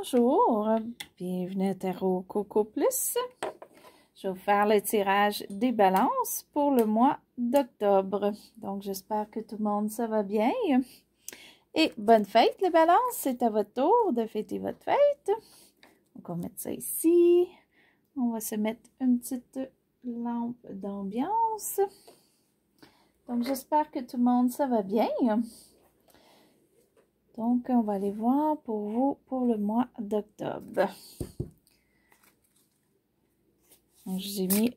Bonjour, bienvenue à Tarot Coco Plus. Je vais vous faire le tirage des balances pour le mois d'octobre. Donc, j'espère que tout le monde, ça va bien. Et bonne fête les balances, c'est à votre tour de fêter votre fête. Donc, on va mettre ça ici. On va se mettre une petite lampe d'ambiance. Donc, j'espère que tout le monde, ça va bien. Donc, on va aller voir pour vous pour le mois d'octobre. Je vous ai mis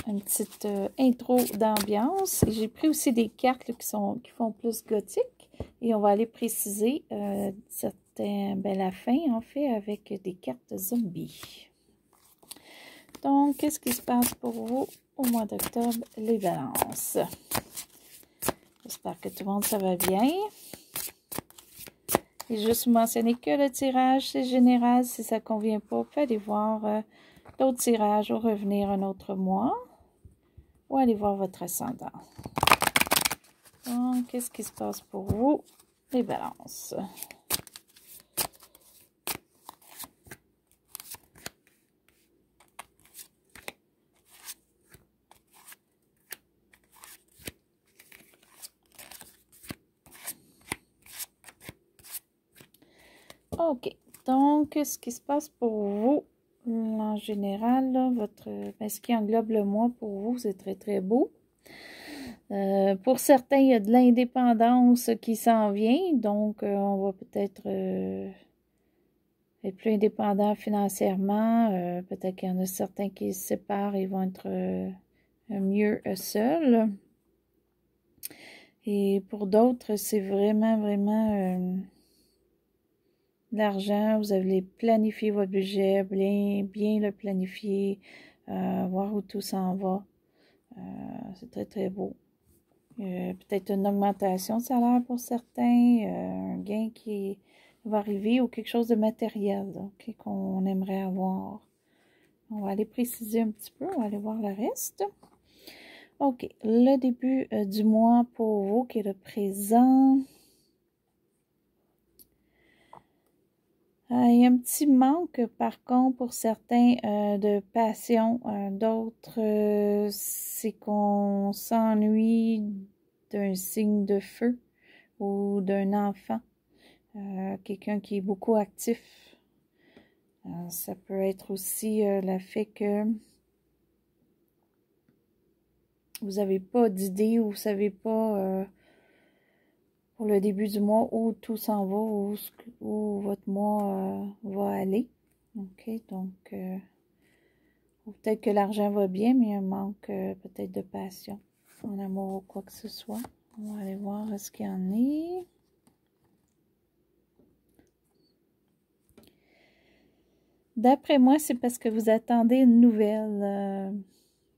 une petite intro d'ambiance. J'ai pris aussi des cartes là, qui font plus gothique. Et on va aller préciser la fin, en fait, avec des cartes zombies. Donc, qu'est-ce qui se passe pour vous au mois d'octobre, les balances? J'espère que tout le monde, ça va bien. Et juste mentionner que le tirage, c'est général. Si ça ne convient pas, vous pouvez aller voir l'autre tirage ou revenir un autre mois. Ou aller voir votre ascendant. Donc, qu'est-ce qui se passe pour vous, les balances? OK. Donc, ce qui se passe pour vous, en général, là, ce qui englobe le mois pour vous, c'est très, très beau. Pour certains, il y a de l'indépendance qui s'en vient. Donc, on va peut-être être plus indépendant financièrement. Peut-être qu'il y en a certains qui se séparent et vont être mieux seuls. Et pour d'autres, c'est vraiment l'argent. Vous allez planifier votre budget, bien le planifier, voir où tout s'en va. C'est très, très beau. Peut-être une augmentation de salaire pour certains, un gain qui va arriver ou quelque chose de matériel qu'on aimerait avoir. On va aller préciser un petit peu, on va aller voir le reste. OK, le début du mois pour vous qui est le présent. Il y a un petit manque, par contre, pour certains de passion. D'autres, c'est qu'on s'ennuie d'un signe de feu ou d'un enfant. Quelqu'un qui est beaucoup actif. Ça peut être aussi le fait que vous n'avez pas d'idée ou vous ne savez pas pour le début du mois où tout s'en va, où votre mois va aller. OK, donc peut-être que l'argent va bien, mais il manque peut-être de passion en amour ou quoi que ce soit. On va aller voir ce qu'il y en est. D'après moi, c'est parce que vous attendez une nouvelle,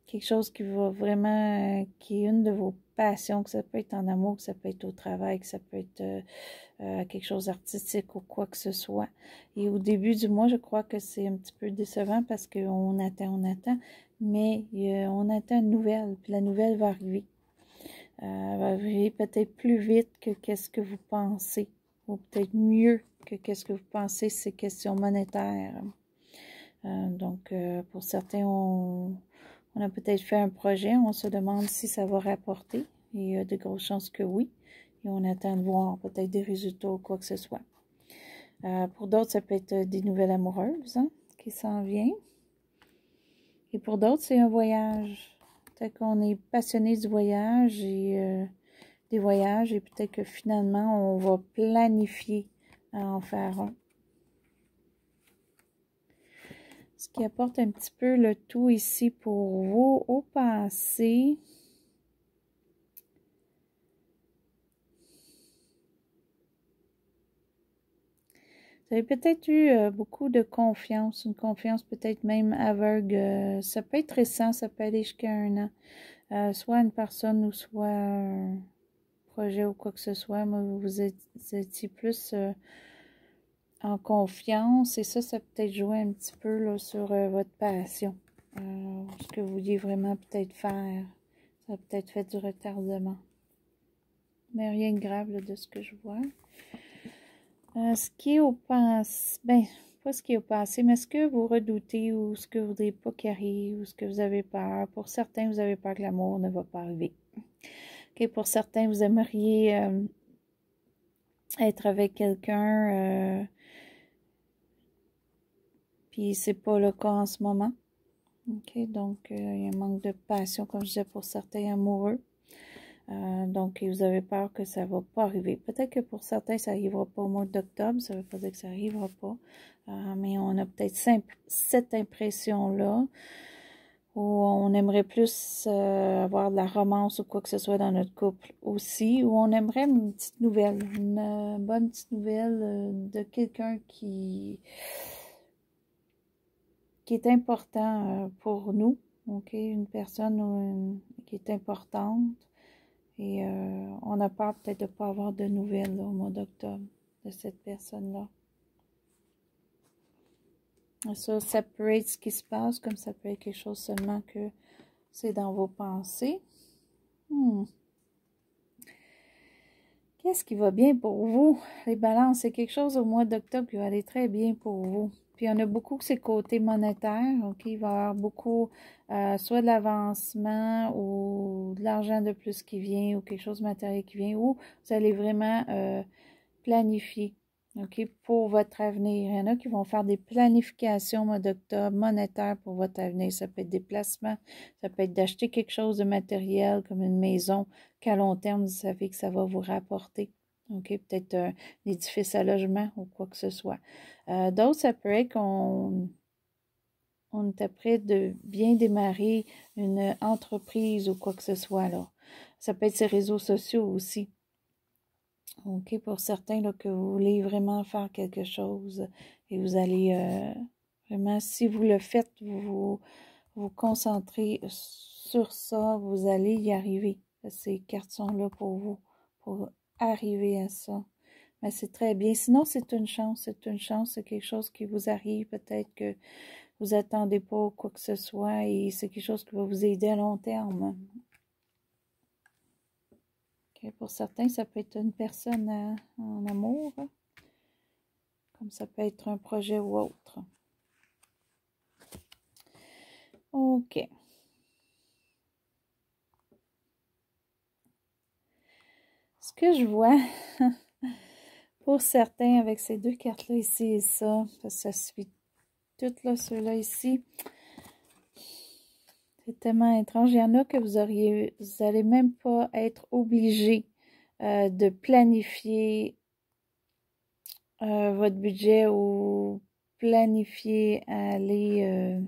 quelque chose qui va vraiment, qui est une de vos passions, que ça peut être en amour, que ça peut être au travail, que ça peut être quelque chose d'artistique ou quoi que ce soit. Et au début du mois, je crois que c'est un petit peu décevant parce qu'on attend, mais on attend une nouvelle, puis la nouvelle va arriver. Elle va arriver peut-être plus vite que qu'est-ce que vous pensez, ou peut-être mieux que qu'est-ce que vous pensez, c'est question monétaire. Donc, pour certains, on a peut-être fait un projet, on se demande si ça va rapporter. Il y a de grosses chances que oui. Et on attend de voir peut-être des résultats ou quoi que ce soit. Pour d'autres, ça peut être des nouvelles amoureuses qui s'en viennent. Et pour d'autres, c'est un voyage. Peut-être qu'on est passionné du voyage et des voyages et peut-être que finalement, on va planifier à en faire un. Ce qui apporte un petit peu le tout ici pour vous au passé. Vous avez peut-être eu beaucoup de confiance, une confiance peut-être même aveugle. Ça peut être récent, ça peut aller jusqu'à 1 an. Soit une personne ou soit un projet ou quoi que ce soit. Mais vous étiez plus en confiance et ça peut-être jouer un petit peu là, sur votre passion. Ce que vous vouliez vraiment peut-être faire. Ça a peut-être fait du retardement. Mais rien de grave là, de ce que je vois. Ce qui est au passé, ben, pas ce qui est au passé, mais ce que vous redoutez ou ce que vous ne voudrez pas qu'il arrive ou ce que vous avez peur. Pour certains, vous avez peur que l'amour ne va pas arriver. Okay, pour certains, vous aimeriez être avec quelqu'un, puis c'est pas le cas en ce moment. Ok, donc il y a un manque de passion, comme je disais, pour certains amoureux. Donc, vous avez peur que ça ne va pas arriver. Peut-être que pour certains, ça n'arrivera pas au mois d'octobre. Ça ne veut pas dire que ça n'arrivera pas. Mais on a peut-être cette impression-là où on aimerait plus avoir de la romance ou quoi que ce soit dans notre couple aussi. Ou on aimerait une petite nouvelle, une bonne petite nouvelle de quelqu'un qui est important pour nous. OK? Une personne qui est importante. Et on a peur peut-être de ne pas avoir de nouvelles là, au mois d'octobre de cette personne-là. Ça peut être ce qui se passe, comme ça peut être quelque chose seulement que c'est dans vos pensées. Qu'est-ce qui va bien pour vous? Les balances, c'est quelque chose au mois d'octobre qui va aller très bien pour vous. Puis, il y en a beaucoup que c'est côté monétaire. OK? Il va y avoir beaucoup, soit de l'avancement ou de l'argent de plus qui vient ou quelque chose de matériel qui vient. Ou vous allez vraiment planifier. OK? Pour votre avenir. Il y en a qui vont faire des planifications au mois d'octobre monétaires pour votre avenir. Ça peut être des placements. Ça peut être d'acheter quelque chose de matériel comme une maison qu'à long terme, vous savez que ça va vous rapporter. OK? Peut-être un édifice à logement ou quoi que ce soit. D'autres, ça peut être qu'on est prêt de bien démarrer une entreprise ou quoi que ce soit. Là. Ça peut être ses réseaux sociaux aussi. OK, pour certains, là, que vous voulez vraiment faire quelque chose et vous allez vraiment, si vous le faites, vous concentrez sur ça, vous allez y arriver. Ces cartes sont là pour vous, pour arriver à ça. Mais c'est très bien. Sinon, c'est une chance, c'est quelque chose qui vous arrive, peut-être que vous attendez pas quoi que ce soit et c'est quelque chose qui va vous aider à long terme. Okay, pour certains, ça peut être une personne en amour, comme ça peut être un projet ou autre. OK. Ce que je vois, pour certains, avec ces deux cartes-là ici et ça suit toutes là, ceux-là ici. C'est tellement étrange. Il y en a que vous allez même pas être obligé de planifier votre budget ou planifier aller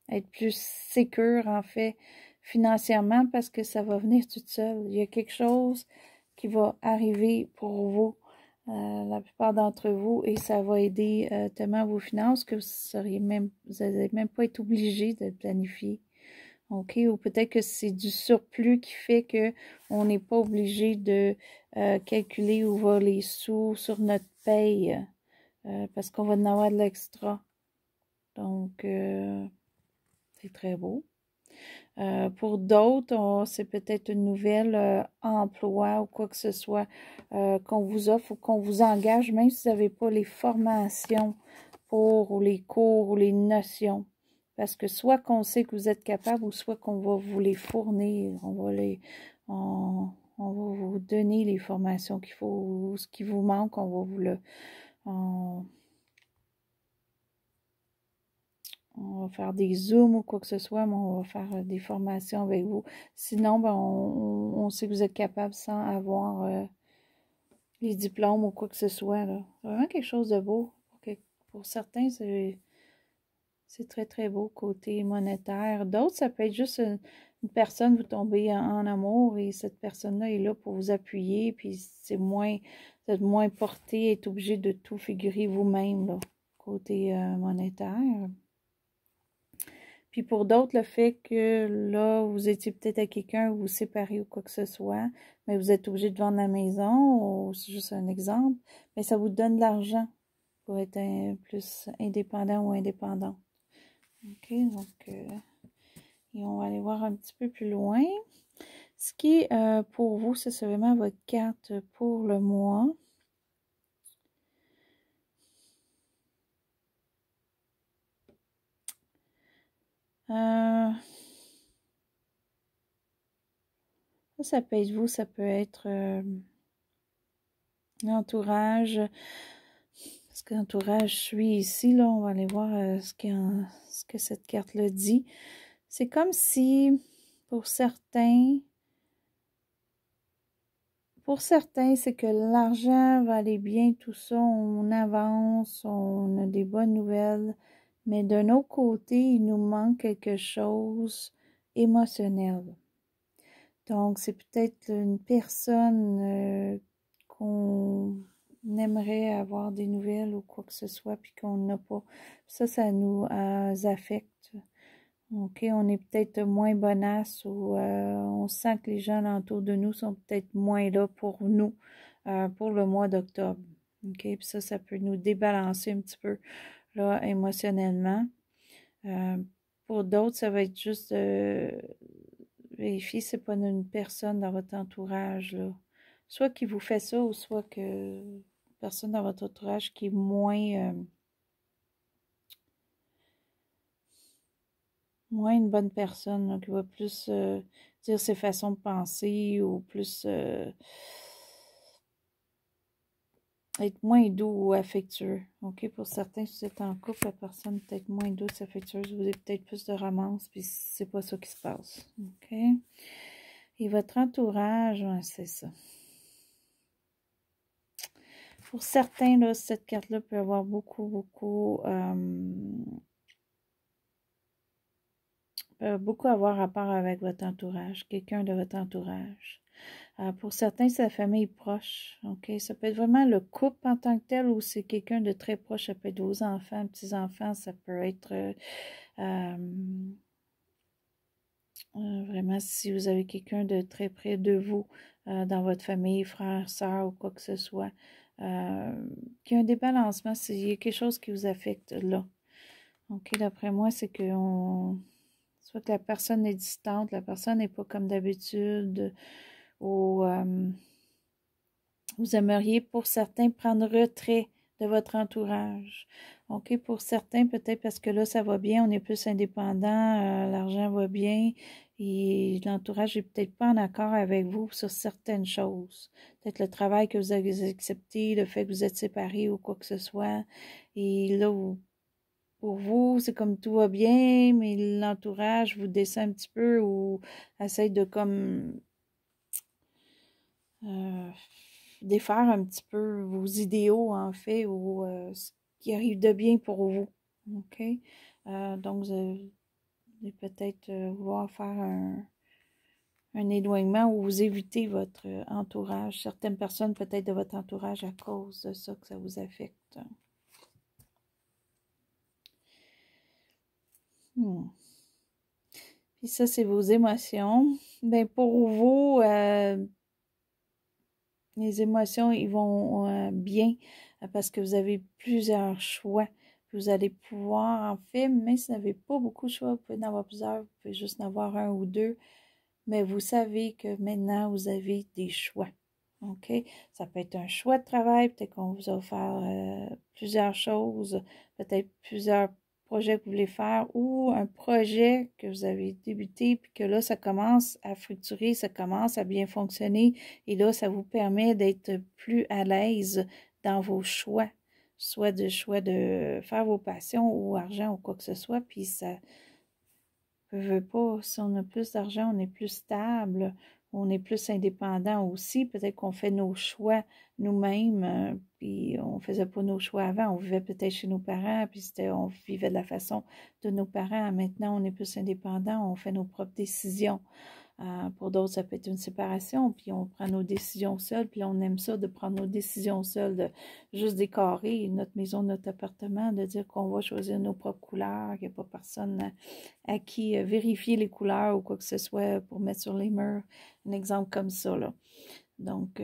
être plus sécure en fait financièrement parce que ça va venir toute seule. Il y a quelque chose qui va arriver pour vous, la plupart d'entre vous, et ça va aider tellement vos finances que vous n'allez même pas être obligé de planifier. OK? Ou peut-être que c'est du surplus qui fait que on n'est pas obligé de calculer où vont les sous sur notre paye parce qu'on va en avoir de l'extra. Donc, c'est très beau. Pour d'autres, c'est peut-être une nouvelle emploi ou quoi que ce soit qu'on vous offre ou qu'on vous engage, même si vous n'avez pas les formations ou les cours ou les notions. Parce que soit qu'on sait que vous êtes capable ou soit qu'on va vous les fournir. On va vous donner les formations qu'il faut, ce qui vous manque, on va vous le... On va faire des zooms ou quoi que ce soit, mais on va faire des formations avec vous. Sinon, ben, on sait que vous êtes capable sans avoir les diplômes ou quoi que ce soit. Là. C'est vraiment quelque chose de beau. Pour certains, c'est très, très beau côté monétaire. D'autres, ça peut être juste une personne, vous tombez en amour et cette personne-là est là pour vous appuyer, puis c'est moins, vous êtes moins porté, est obligé de tout figurer vous-même, là, côté monétaire. Puis pour d'autres, le fait que là, vous étiez peut-être avec quelqu'un, vous vous séparez ou quoi que ce soit, mais vous êtes obligé de vendre la maison, ou c'est juste un exemple, mais ça vous donne de l'argent pour être plus indépendant ou indépendante. OK, donc, et on va aller voir un petit peu plus loin. Ce qui, pour vous, c'est vraiment votre carte pour le mois. Ça peut être vous, ça peut être l'entourage. Parce que l'entourage suit ici, là, on va aller voir ce que cette carte-là dit. C'est comme si, pour certains, c'est que l'argent va aller bien, tout ça, on avance, on a des bonnes nouvelles, mais d'un autre côté, il nous manque quelque chose émotionnel. Donc, c'est peut-être une personne qu'on aimerait avoir des nouvelles ou quoi que ce soit, puis qu'on n'a pas. Ça nous affecte. OK, on est peut-être moins bonasse ou on sent que les gens autour de nous sont peut-être moins là pour nous pour le mois d'octobre. OK, puis ça peut nous débalancer un petit peu là émotionnellement. Pour d'autres, ça va être juste vérifier si c'est pas une personne dans votre entourage, là. Soit qui vous fait ça, ou soit que personne dans votre entourage qui est moins une bonne personne, là, qui va plus dire ses façons de penser ou plus être moins doux ou affectueux. OK, pour certains, si vous êtes en couple, la personne est peut-être moins douce, affectueuse, vous avez peut-être plus de romance, puis c'est pas ça qui se passe. OK? Et votre entourage, ouais, c'est ça. Pour certains, là, cette carte-là peut avoir beaucoup avoir rapport avec votre entourage, quelqu'un de votre entourage. Pour certains, c'est la famille proche. OK? Ça peut être vraiment le couple en tant que tel ou c'est quelqu'un de très proche. Ça peut être vos enfants, petits-enfants. Ça peut être vraiment si vous avez quelqu'un de très près de vous dans votre famille, frère, sœur ou quoi que ce soit. Qu'il y a un débalancement, s'il y a quelque chose qui vous affecte là. OK? D'après moi, c'est que soit que la personne est distante, la personne n'est pas comme d'habitude, ou vous aimeriez pour certains prendre retrait de votre entourage. OK, pour certains, peut-être parce que là, ça va bien, on est plus indépendant, l'argent va bien et l'entourage n'est peut-être pas en accord avec vous sur certaines choses. Peut-être le travail que vous avez accepté, le fait que vous êtes séparés ou quoi que ce soit. Et là, pour vous, c'est comme tout va bien, mais l'entourage vous descend un petit peu ou essaye de comme défaire un petit peu vos idéaux, en fait, ou ce qui arrive de bien pour vous. OK? Donc, vous allez peut-être vouloir faire un éloignement ou vous évitez votre entourage. Certaines personnes, peut-être de votre entourage, à cause de ça, que ça vous affecte. Puis ça, c'est vos émotions. Ben pour vous, les émotions, ils vont bien parce que vous avez plusieurs choix. Vous allez pouvoir, en fait, même si vous n'avez pas beaucoup de choix, vous pouvez en avoir plusieurs, vous pouvez juste en avoir un ou deux, mais vous savez que maintenant, vous avez des choix. OK? Ça peut être un choix de travail, peut-être qu'on vous a offert plusieurs choses, peut-être plusieurs projets que vous voulez faire ou un projet que vous avez débuté puis que là, ça commence à fructurer, ça commence à bien fonctionner et là, ça vous permet d'être plus à l'aise dans vos choix, soit de choix de faire vos passions ou argent ou quoi que ce soit, puis ça veut pas, si on a plus d'argent, on est plus stable, on est plus indépendant aussi. Peut-être qu'on fait nos choix nous-mêmes, puis on faisait pas nos choix avant. On vivait peut-être chez nos parents, puis on vivait de la façon de nos parents. Maintenant, on est plus indépendant, on fait nos propres décisions. Pour d'autres, ça peut être une séparation, puis on prend nos décisions seuls, puis on aime ça de prendre nos décisions seuls, de juste décorer notre maison, notre appartement, de dire qu'on va choisir nos propres couleurs, qu'il n'y a pas personne à qui vérifier les couleurs ou quoi que ce soit pour mettre sur les murs. Un exemple comme ça, là. Donc,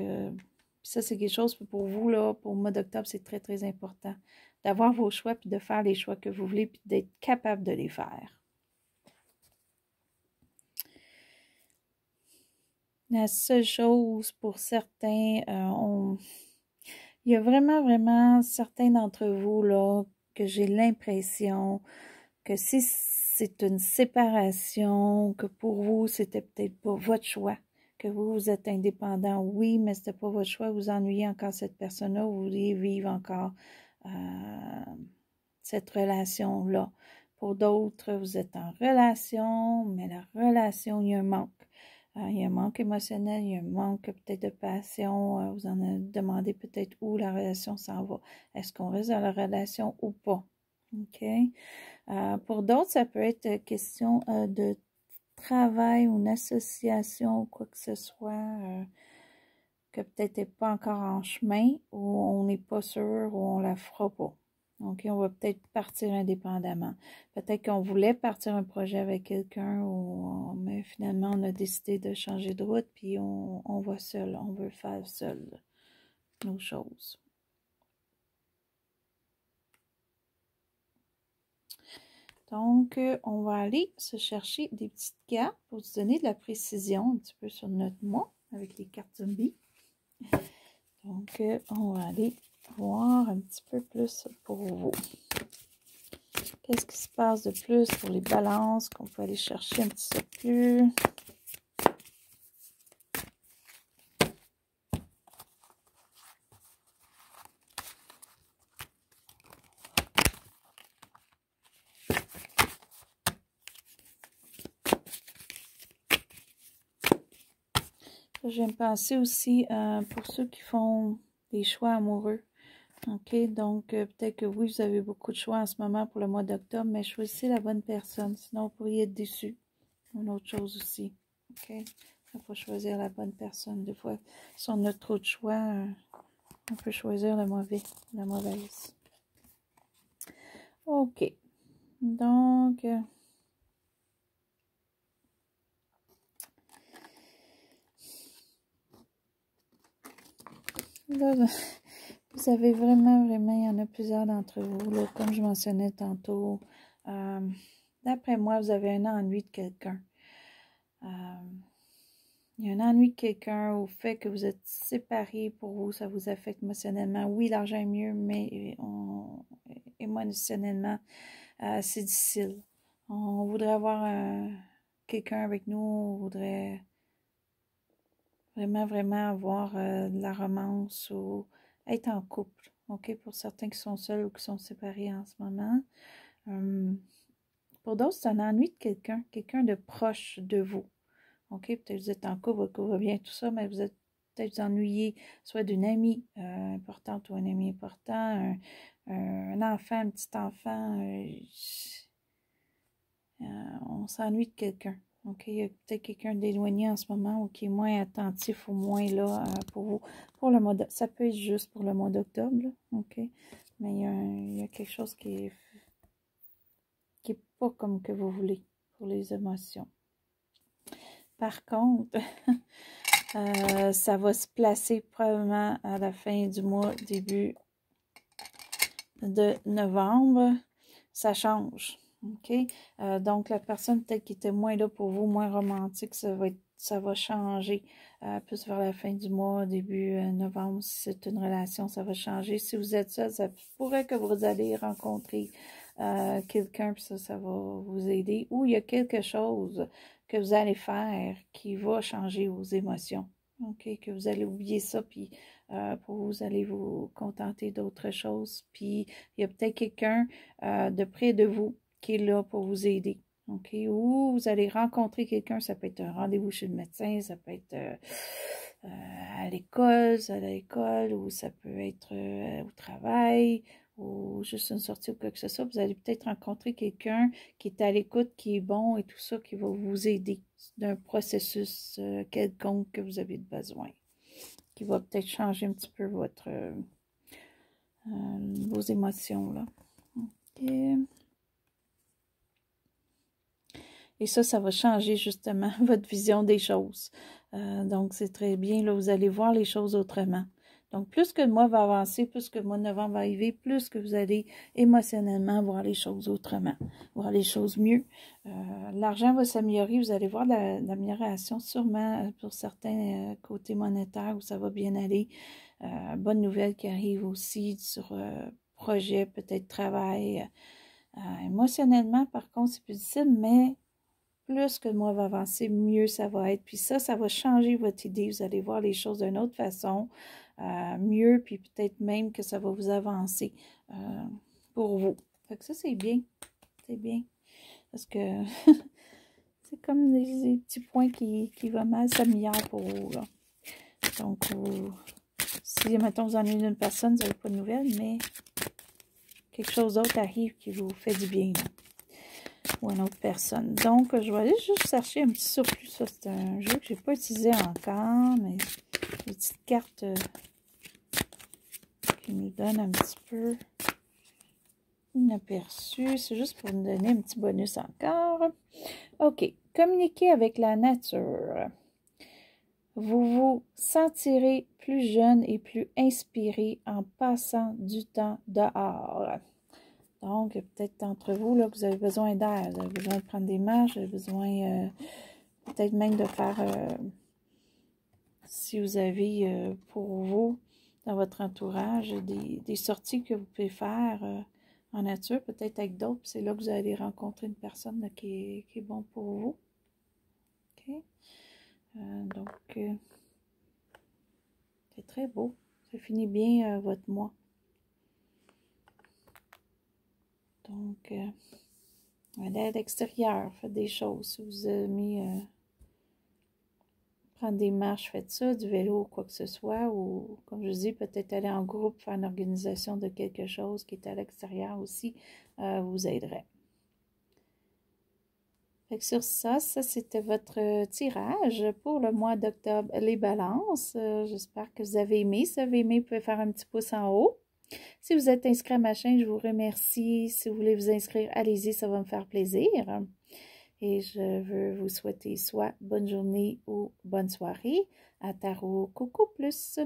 ça, c'est quelque chose pour vous, là, pour le mois d'octobre, c'est très, très important d'avoir vos choix, puis de faire les choix que vous voulez, puis d'être capable de les faire. La seule chose pour certains, il y a vraiment, vraiment certains d'entre vous, là, que j'ai l'impression que si c'est une séparation, que pour vous, c'était peut-être pas votre choix, que vous êtes indépendant, oui, mais c'était pas votre choix, vous ennuyez encore cette personne-là, vous vouliez vivre encore cette relation-là. Pour d'autres, vous êtes en relation, mais la relation, il y a un manque. Il y a un manque émotionnel, il y a un manque peut-être de passion. Vous en avez demandé peut-être où la relation s'en va. Est-ce qu'on reste dans la relation ou pas? OK? Pour d'autres, ça peut être question de travail ou une association ou quoi que ce soit que peut-être n'est pas encore en chemin ou on n'est pas sûr ou on la fera pas. OK, on va peut-être partir indépendamment. Peut-être qu'on voulait partir un projet avec quelqu'un, mais finalement, on a décidé de changer de route, puis on va seul, on veut faire seul nos choses. Donc, on va aller se chercher des petites cartes pour se donner de la précision un petit peu sur notre mois avec les cartes zombies. Donc, on va aller voir un petit peu plus pour vous. Qu'est-ce qui se passe de plus pour les balances qu'on peut aller chercher un petit peu plus? Je vais me penser aussi pour ceux qui font des choix amoureux. OK, donc peut-être que oui, vous avez beaucoup de choix en ce moment pour le mois d'octobre, mais choisissez la bonne personne, sinon vous pourriez être déçu. Une autre chose aussi. OK, il ne faut pas choisir la bonne personne. Des fois, si on a trop de choix, on peut choisir le mauvais, la mauvaise. OK, donc... là, vous avez vraiment, il y en a plusieurs d'entre vous, là, comme je mentionnais tantôt. D'après moi, vous avez un ennui de quelqu'un. Il y a un ennui de quelqu'un au fait que vous êtes séparés pour vous, ça vous affecte émotionnellement. Oui, l'argent est mieux, mais émotionnellement, c'est difficile. On voudrait avoir quelqu'un avec nous, on voudrait vraiment, vraiment avoir de la romance ou être en couple. OK, pour certains qui sont seuls ou qui sont séparés en ce moment. Pour d'autres, c'est un ennui de quelqu'un de proche de vous. OK, peut-être vous êtes en couple, votre couple va bien, tout ça, mais vous êtes peut-être ennuyé soit d'une amie importante ou un ami important, un enfant, un petit enfant. On s'ennuie de quelqu'un. OK, il y a peut-être quelqu'un d'éloigné en ce moment ou qui est moins attentif ou moins là pour vous. Pour le mois ça peut être juste pour le mois d'octobre, OK? Mais il y a quelque chose qui est pas comme que vous voulez pour les émotions. Par contre, ça va se placer probablement à la fin du mois, début de novembre. Ça change. OK? Donc, la personne peut-être qui était moins là pour vous, moins romantique, ça va changer plus vers la fin du mois, début novembre. Si c'est une relation, ça va changer. Si vous êtes seul, ça pourrait que vous allez rencontrer quelqu'un, puis ça va vous aider. Ou il y a quelque chose que vous allez faire qui va changer vos émotions. OK? Que vous allez oublier ça, puis pour vous allez vous contenter d'autres choses. Puis, il y a peut-être quelqu'un de près de vous qui est là pour vous aider. OK? Ou vous allez rencontrer quelqu'un, ça peut être un rendez-vous chez le médecin, ça peut être à l'école, ou ça peut être au travail, ou juste une sortie ou quoi que ce soit. Vous allez peut-être rencontrer quelqu'un qui est à l'écoute, qui est bon et tout ça, qui va vous aider d'un processus quelconque que vous avez besoin, qui va peut-être changer un petit peu vos émotions, là. OK. Et ça va changer justement votre vision des choses. Donc, c'est très bien, là, vous allez voir les choses autrement. Donc, plus que le mois va avancer, plus que le mois de novembre va arriver, plus que vous allez émotionnellement voir les choses autrement, voir les choses mieux. L'argent va s'améliorer, vous allez voir l'amélioration sûrement pour certains côtés monétaires où ça va bien aller. Bonne nouvelle qui arrive aussi sur projet, peut-être travail. Émotionnellement, par contre, c'est plus difficile, mais plus que le mois va avancer, mieux ça va être. Puis ça va changer votre idée. Vous allez voir les choses d'une autre façon, mieux, puis peut-être même que ça va vous avancer pour vous. Fait que ça, c'est bien. C'est bien. Parce que c'est comme des petits points qui vont mal s'améliorent pour vous, là. Donc, si, mettons, vous en avez une personne, vous n'avez pas de nouvelles, mais quelque chose d'autre arrive qui vous fait du bien, là. Ou une autre personne. Donc, je vais aller juste chercher un petit surplus. Ça, c'est un jeu que je n'ai pas utilisé encore, mais des petites cartes qui nous donnent un petit peu inaperçu. C'est juste pour nous donner un petit bonus encore. OK. Communiquer avec la nature. Vous vous sentirez plus jeune et plus inspiré en passant du temps dehors. Donc, peut-être d'entre vous, là, que vous avez besoin d'air, vous avez besoin de prendre des marches, vous avez besoin peut-être même de faire, si vous avez pour vous, dans votre entourage, des sorties que vous pouvez faire en nature, peut-être avec d'autres, c'est là que vous allez rencontrer une personne là, qui est bon pour vous. OK? Donc, c'est très beau. Ça finit bien votre mois. Donc, allez à l'extérieur, faites des choses. Si vous aimez prendre des marches, faites ça, du vélo ou quoi que ce soit. Ou, comme je dis, peut-être aller en groupe, faire une organisation de quelque chose qui est à l'extérieur aussi, vous aiderait. Fait que sur ça c'était votre tirage pour le mois d'octobre, les balances. J'espère que vous avez aimé. Si vous avez aimé, vous pouvez faire un petit pouce en haut. Si vous êtes inscrit à ma chaîne, je vous remercie. Si vous voulez vous inscrire, allez-y, ça va me faire plaisir. Et je veux vous souhaiter soit bonne journée ou bonne soirée. À Tarot Coco Plus.